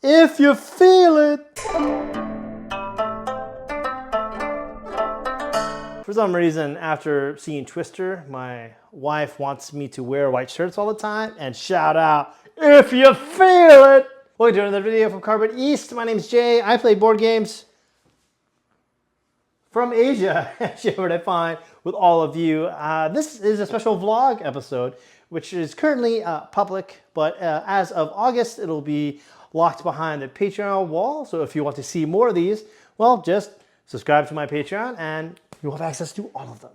If you feel it. For some reason, after seeing Twister, my wife wants me to wear white shirts all the time and shout out, if you feel it. Welcome to another video from Cardboard East. My name is Jay. I play board games from Asia, share what I find with all of you. This is a special vlog episode, which is currently public, but as of August, it'll be locked behind the Patreon wall. So if you want to see more of these, well, just subscribe to my Patreon and you'll have access to all of them.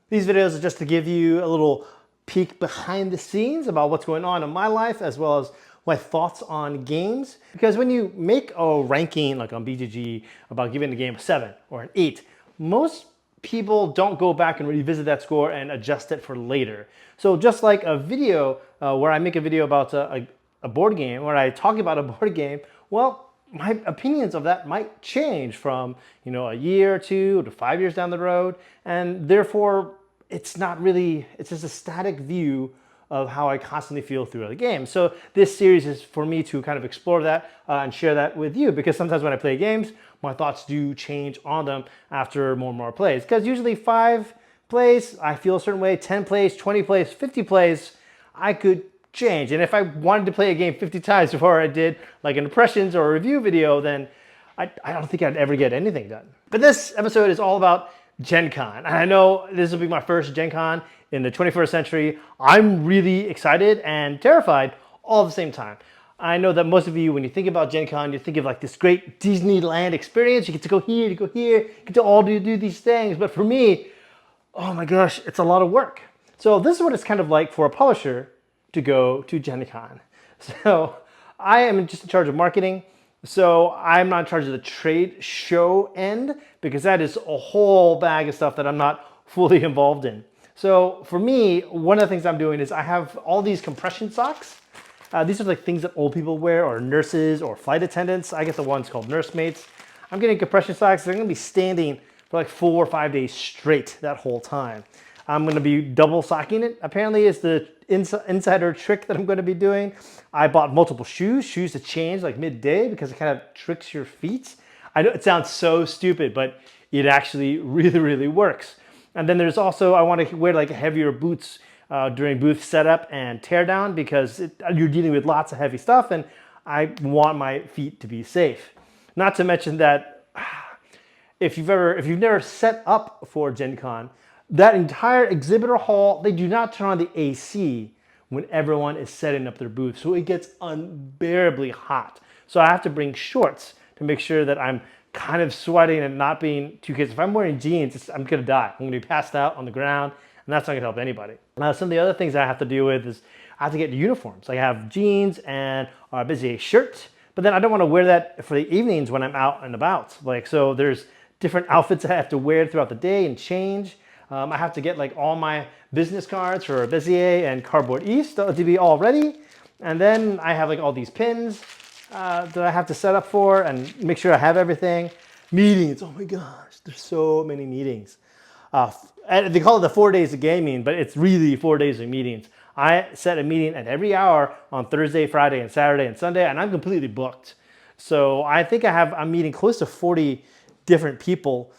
These videos are just to give you a little peek behind the scenes about what's going on in my life, as well as my thoughts on games. Because when you make a ranking, like on BGG, about giving a game a 7 or an 8, most people don't go back and revisit that score and adjust it for later. So just like a video where I make a video about a board game, where I talk about a board game, well, my opinions of that might change from, a year or 2 to 5 years down the road. And therefore, it's not really, it's just a static view of how I constantly feel throughout the game. So this series is for me to kind of explore that and share that with you, because sometimes when I play games, my thoughts do change on them after more and more plays. Because usually 5 plays, I feel a certain way, 10 plays, 20 plays, 50 plays, I could change. And if I wanted to play a game 50 times before I did like an impressions or a review video, then I don't think I'd ever get anything done. But this episode is all about Gen Con. And I know this will be my first Gen Con in the 21st century. I'm really excited and terrified all at the same time. I know that most of you, when you think about Gen Con, you think of like this great Disneyland experience. You get to go here, you go here, you get to all do these things. But for me, oh my gosh, it's a lot of work. So this is what it's kind of like for a publisher to go to Gen Con. So I am just in charge of marketing. So I'm not in charge of the trade show end, because that is a whole bag of stuff that I'm not fully involved in. So for me, one of the things I'm doing is I have all these compression socks. These are like things that old people wear, or nurses or flight attendants. I get the ones called nursemates. I'm getting compression socks. They're gonna be standing for like 4 or 5 days straight that whole time. I'm gonna be double socking it. Apparently it's the insider trick that I'm gonna be doing. I bought multiple shoes to change like midday, because it kind of tricks your feet. I know it sounds so stupid, but it actually really works. And then there's also, I want to wear like heavier boots during booth setup and teardown, because you're dealing with lots of heavy stuff, and I want my feet to be safe. Not to mention that if you've never set up for Gen Con, that entire exhibitor hall, they do not turn on the AC when everyone is setting up their booth. So it gets unbearably hot. So I have to bring shorts to make sure that I'm kind of sweating and not being too, because if I'm wearing jeans, I'm gonna die. I'm gonna be passed out on the ground, and that's not gonna help anybody. Some of the other things I have to deal with is I have to get uniforms. I have jeans and a busy shirt, but then I don't wanna wear that for the evenings when I'm out and about. So there's different outfits I have to wear throughout the day and change. I have to get like all my business cards for Bezier and Cardboard East to be all ready. And then I have like all these pins that I have to set up for and make sure I have everything. Meetings, oh my gosh, there's so many meetings. They call it the 4 days of gaming, but it's really 4 days of meetings. I set a meeting at every hour on Thursday, Friday, and Saturday, and Sunday, and I'm completely booked. So I think I'm meeting close to 40 different people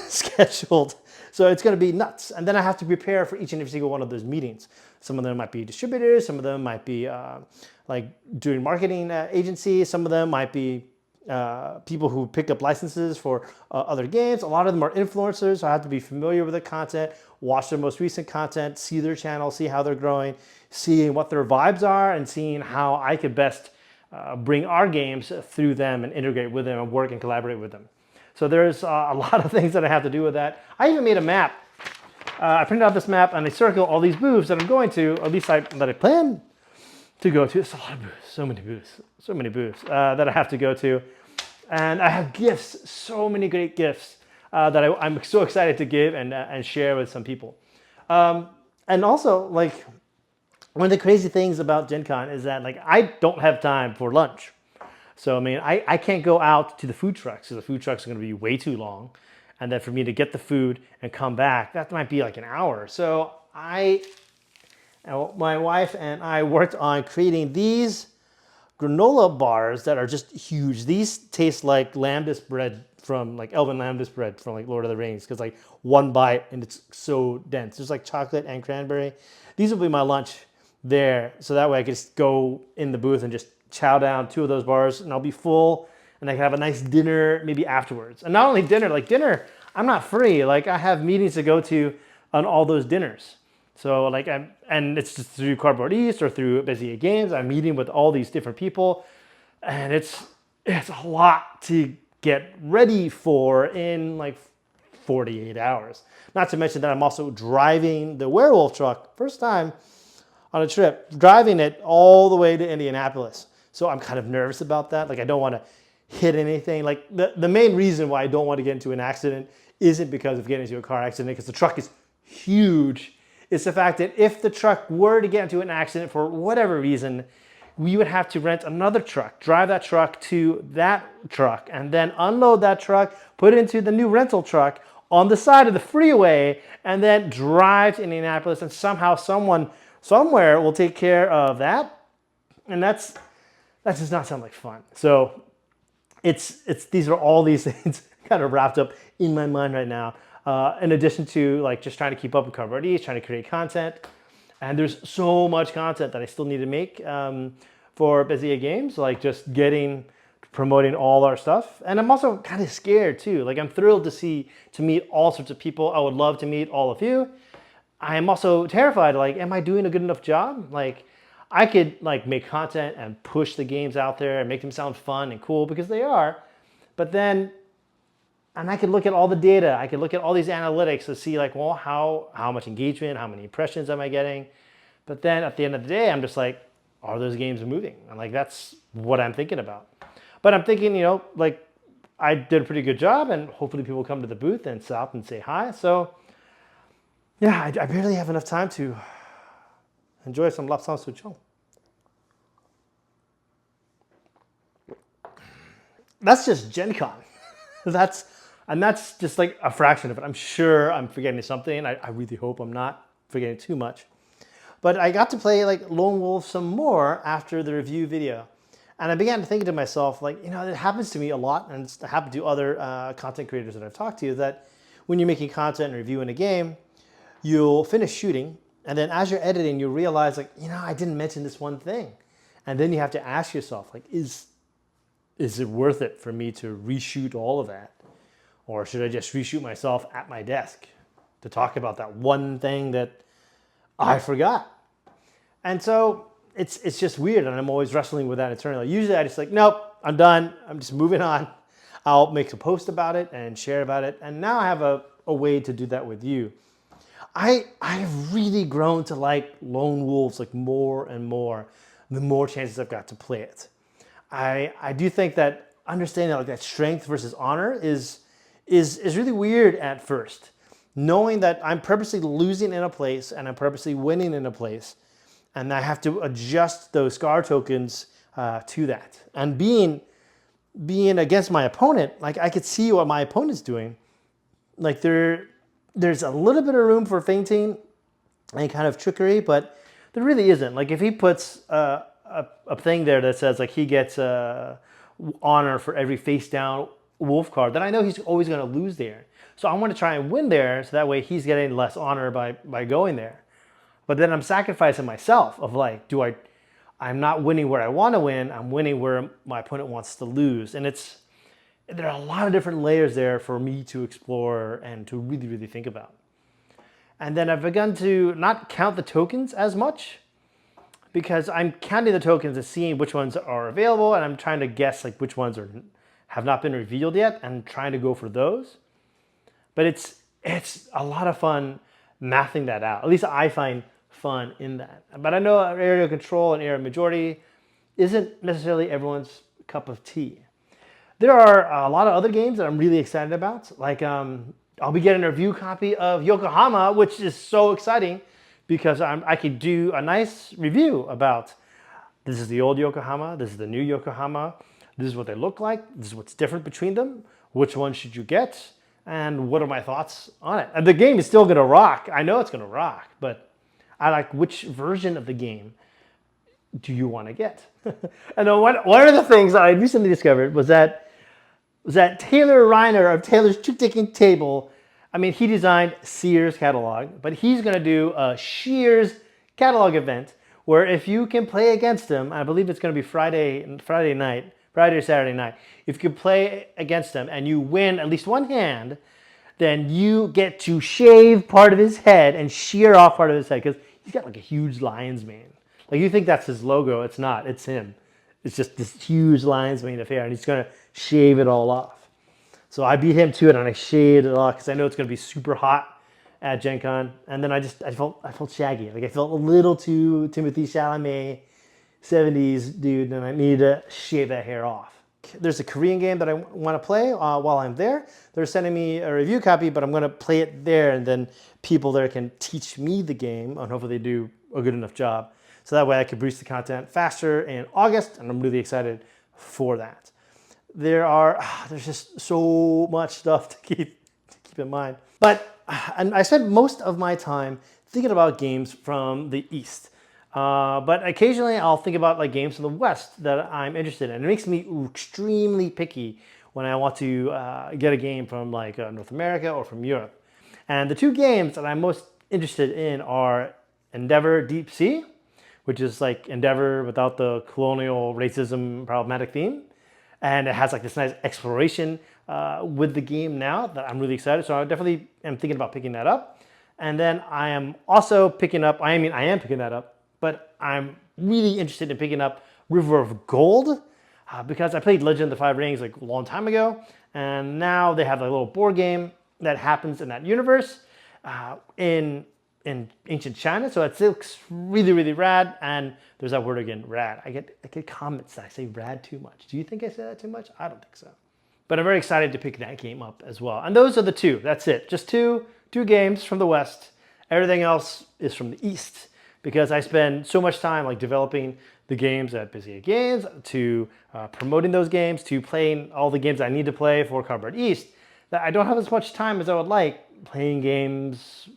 scheduled. So it's going to be nuts. And then I have to prepare for each and every single one of those meetings. Some of them might be distributors. Some of them might be like doing marketing agencies. Some of them might be people who pick up licenses for other games. A lot of them are influencers. So I have to be familiar with the content, watch their most recent content, see their channel, see how they're growing, seeing what their vibes are, and seeing how I could best bring our games through them and integrate with them and work and collaborate with them. So there's a lot of things that I have to do with that. I even made a map. I printed out this map and I circle all these booths that I'm going to, or at least that I plan to go to. It's a lot of booths, so many booths that I have to go to. And I have gifts, so many great gifts that I'm so excited to give and share with some people. And also, like, one of the crazy things about Gen Con is that like I don't have time for lunch. So, I mean, I can't go out to the food trucks, because the food trucks are going to be way too long. And then for me to get the food and come back, that might be like an hour. So my wife and I worked on creating these granola bars that are just huge. These taste like lambdas bread from like Elven lambdas bread from like Lord of the Rings, because like one bite and it's so dense. There's like chocolate and cranberry. These will be my lunch there, so that way I can just go in the booth and just chow down 2 of those bars, and I'll be full, and I can have a nice dinner maybe afterwards. And not only dinner, like dinner, I'm not free. Like I have meetings to go to on all those dinners. So like and it's just through Cardboard East or through Busy Games. I'm meeting with all these different people, and it's a lot to get ready for in like 48 hours. Not to mention that I'm also driving the werewolf truck, first time on a trip, driving it all the way to Indianapolis. So I'm kind of nervous about that. Like I don't want to hit anything. Like the main reason why I don't want to get into an accident isn't because of getting into a car accident, because the truck is huge. It's the fact that if the truck were to get into an accident for whatever reason, we would have to rent another truck, drive that truck to that truck, and then unload that truck, put it into the new rental truck on the side of the freeway, and then drive to Indianapolis, and somehow someone somewhere will take care of that. And that does not sound like fun. So these are all these things kind of wrapped up in my mind right now. In addition to like just trying to keep up with Cardboard East, trying to create content. And there's so much content that I still need to make for Busy Games, like just promoting all our stuff. And I'm also kind of scared too. Like I'm thrilled to meet all sorts of people. I would love to meet all of you. I am also terrified, like, am I doing a good enough job? Like I could like make content and push the games out there and make them sound fun and cool, because they are. But then, and I could look at all the data. I could look at all these analytics to see like, well, how much engagement, how many impressions am I getting? But then at the end of the day, I'm just like, are those games moving? And like, that's what I'm thinking about. But I'm thinking, like I did a pretty good job, and hopefully people come to the booth and stop and say hi. So yeah, I barely have enough time to enjoy some lapsang souchong. That's just Gen Con. That's just like a fraction of it. I'm sure I'm forgetting something. I really hope I'm not forgetting too much. But I got to play like Lone Wolf some more after the review video. And I began to think to myself, like, it happens to me a lot, and it's happened to other content creators that I've talked to, that when you're making content and reviewing a game, you'll finish shooting, and then as you're editing, you realize, like, I didn't mention this one thing. And then you have to ask yourself, like, is it worth it for me to reshoot all of that? Or should I just reshoot myself at my desk to talk about that one thing that I forgot? And so it's just weird, and I'm always wrestling with that internally. Usually I just like, nope, I'm done. I'm just moving on. I'll make a post about it and share about it. And now I have a way to do that with you. I've really grown to like Lone Wolves like more and more the more chances I've got to play it. I do think that understanding that, like, that strength versus honor is really weird at first. Knowing that I'm purposely losing in a place and I'm purposely winning in a place, and I have to adjust those scar tokens to that. And being against my opponent, like I could see what my opponent's doing. Like there's a little bit of room for feinting and kind of trickery, but there really isn't. Like if he puts a thing there that says like he gets honor for every face down wolf card, then I know he's always going to lose there. So I want to try and win there, so that way he's getting less honor by going there. But then I'm sacrificing myself of like, I'm not winning where I want to win, I'm winning where my opponent wants to lose. And there are a lot of different layers there for me to explore and to really, really think about. And then I've begun to not count the tokens as much, because I'm counting the tokens and seeing which ones are available, and I'm trying to guess like which ones have not been revealed yet, and trying to go for those. But it's a lot of fun mathing that out. At least I find fun in that. But I know area control and area majority isn't necessarily everyone's cup of tea. There are a lot of other games that I'm really excited about. Like I'll be getting a review copy of Yokohama, which is so exciting because I could do a nice review about this is the old Yokohama, this is the new Yokohama, this is what they look like, this is what's different between them, which one should you get, and what are my thoughts on it. And the game is still going to rock. I know it's going to rock, but I like which version of the game do you want to get? And then one of the things I recently discovered was that Taylor Reiner of Taylor's Trick Taking Table. I mean, he designed Sears catalog, but he's going to do a Shears catalog event where if you can play against him, I believe it's going to be Friday or Saturday night. If you can play against him and you win at least one hand, then you get to shave part of his head and shear off part of his head because he's got like a huge lion's mane. Like you think that's his logo, it's not. It's him. It's just this huge lion's mane of hair, and he's gonna shave it all off. So I beat him to it, and I shaved it off because I know it's gonna be super hot at Gen Con. And then I felt shaggy. Like I felt a little too Timothy Chalamet, 70s dude, and I needed to shave that hair off. There's a Korean game that I want to play while I'm there. They're sending me a review copy, but I'm going to play it there, and then people there can teach me the game, and hopefully they do a good enough job. So that way I can produce the content faster in August, and I'm really excited for that. There's just so much stuff to keep in mind. But and I spend most of my time thinking about games from the East. But occasionally I'll think about like games from the West that I'm interested in. It makes me extremely picky when I want to get a game from like North America or from Europe. And the two games that I'm most interested in are Endeavor Deep Sea, which is like Endeavor without the colonial racism problematic theme. And it has like this nice exploration with the game now that I'm really excited. So I definitely am thinking about picking that up. And then I am also picking up, I am picking that up, but I'm really interested in picking up River of Gold because I played Legend of the Five Rings like a long time ago, and now they have a little board game that happens in that universe in ancient China. So it looks really, really rad, and there's that word again, rad. I get comments that I say rad too much. Do you think I say that too much? I don't think so. But I'm very excited to pick that game up as well. And those are the two. That's it. Just two games from the West. Everything else is from the East, because I spend so much time like developing the games at Busy Games, to promoting those games, to playing all the games I need to play for Cardboard East, that I don't have as much time as I would like playing games,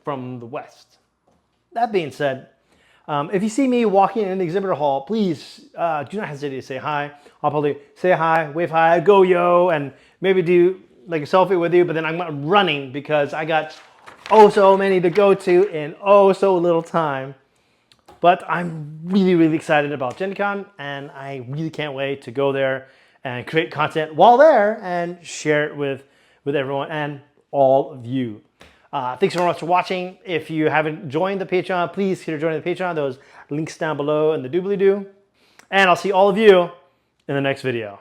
from the West. That being said, if you see me walking in the exhibitor hall, please do not hesitate to say hi. I'll probably say hi, wave hi, go yo, and maybe do like a selfie with you, but then I'm running because I got so many to go to in so little time. But I'm really, really excited about Gen Con, and I really can't wait to go there and create content while there and share it with everyone and all of you. Thanks so much for watching. If you haven't joined the Patreon, please consider joining the Patreon. Those links down below in the doobly-doo. And I'll see all of you in the next video.